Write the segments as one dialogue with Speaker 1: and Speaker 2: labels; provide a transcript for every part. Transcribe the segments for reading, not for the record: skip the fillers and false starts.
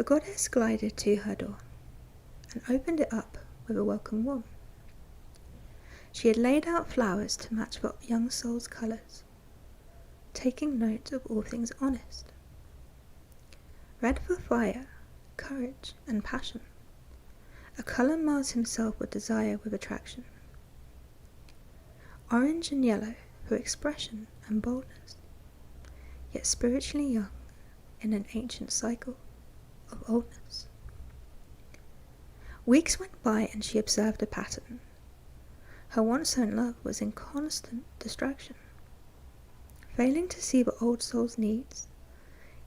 Speaker 1: the goddess glided to her door and opened it up with a welcome warm. She had laid out flowers to match the young soul's colours, taking note of all things honest. Red for fire, courage and passion, a colour Mars himself would desire with attraction. Orange and yellow for expression and boldness, yet spiritually young in an ancient cycle of oldness. Weeks went by and she observed a pattern. Her once-own love was in constant distraction. Failing to see the old soul's needs,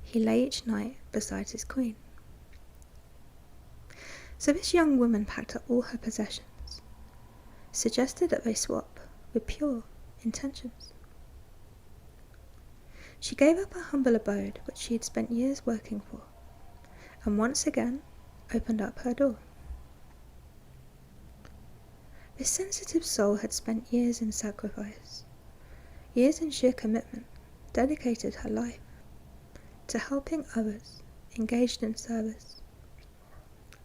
Speaker 1: he lay each night beside his queen. So this young woman packed up all her possessions, suggested that they swap with pure intentions. She gave up her humble abode, which she had spent years working for, and once again opened up her door. This sensitive soul had spent years in sacrifice, years in sheer commitment, dedicated her life to helping others, engaged in service.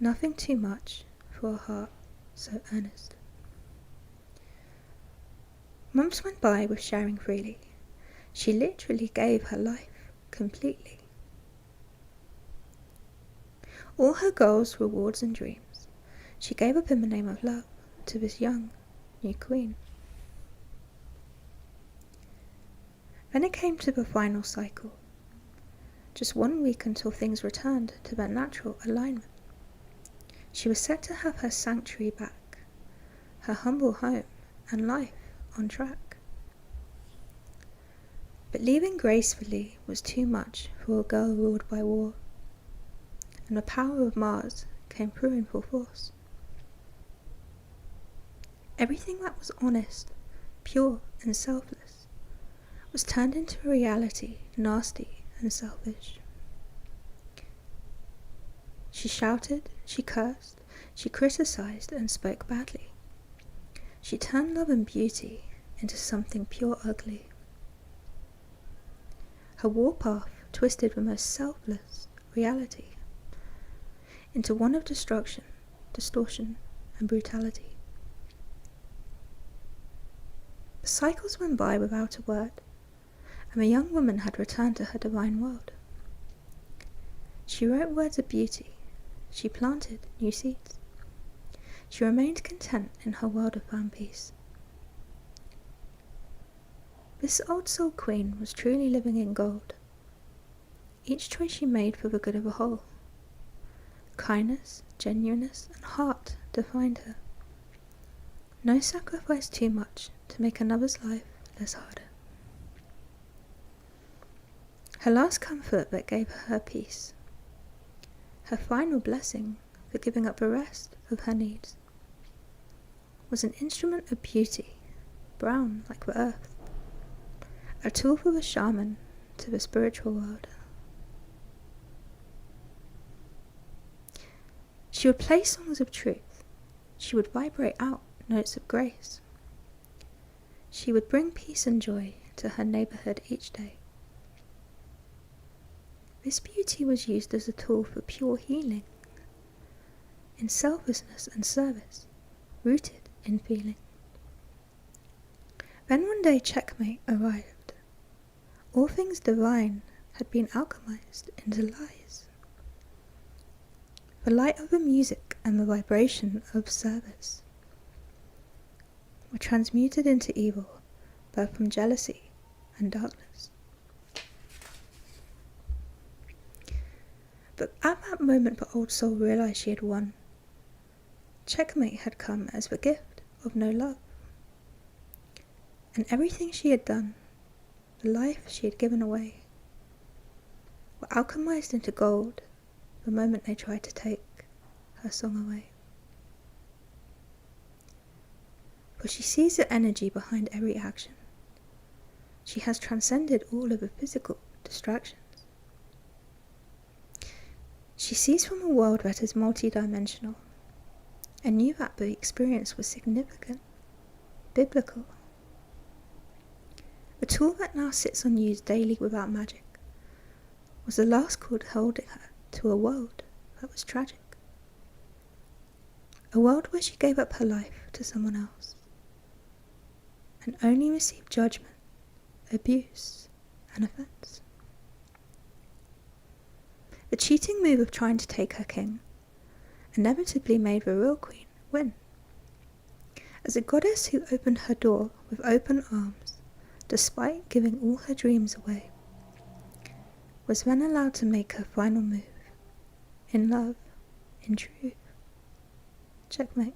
Speaker 1: Nothing too much for a heart so earnest. Months went by with sharing freely. She literally gave her life completely. All her goals, rewards and dreams, she gave up in the name of love to this young, new queen. Then it came to the final cycle. Just 1 week until things returned to their natural alignment. She was set to have her sanctuary back, her humble home and life on track. But leaving gracefully was too much for a girl ruled by war, and the power of Mars came through in full force. Everything that was honest, pure and selfless was turned into a reality nasty and selfish. She shouted, she cursed, she criticised and spoke badly. She turned love and beauty into something pure ugly. Her warpath twisted the most selfless reality into one of destruction, distortion and brutality. The cycles went by without a word, and the young woman had returned to her divine world. She wrote words of beauty, she planted new seeds. She remained content in her world of found peace. This old soul queen was truly living in gold. Each choice she made for the good of the whole. Kindness, genuineness and heart defined her. No sacrifice too much to make another's life less harder. Her last comfort that gave her peace. Her final blessing for giving up the rest of her needs was an instrument of beauty, brown like the earth, a tool for the shaman to the spiritual world. She would play songs of truth, she would vibrate out notes of grace. She would bring peace and joy to her neighbourhood each day. This beauty was used as a tool for pure healing, in selflessness and service, rooted in feeling. Then one day CHECKMATE arrived. All things divine had been alchemized into lies. The light of the music and the vibration of service were transmuted into evil, birthed from jealousy and darkness. But at that moment the old soul realized she had won. CHECKMATE had come as the gift of no love. And everything she had done, the life she had given away, were alchemized into gold the moment they tried to take her song away. For she sees the energy behind every action. She has transcended all of the physical distractions. She sees from a world that is multidimensional, and knew that the experience was significant, biblical. The tool that now sits unused daily without magic was the last cord holding her to a world that was tragic. A world where she gave up her life to someone else and only received judgment, abuse, and offence. The cheating move of trying to take her king inevitably made the real queen win. As a goddess who opened her door with open arms, despite giving all her dreams away, was then allowed to make her final move, in love, in truth. Checkmate.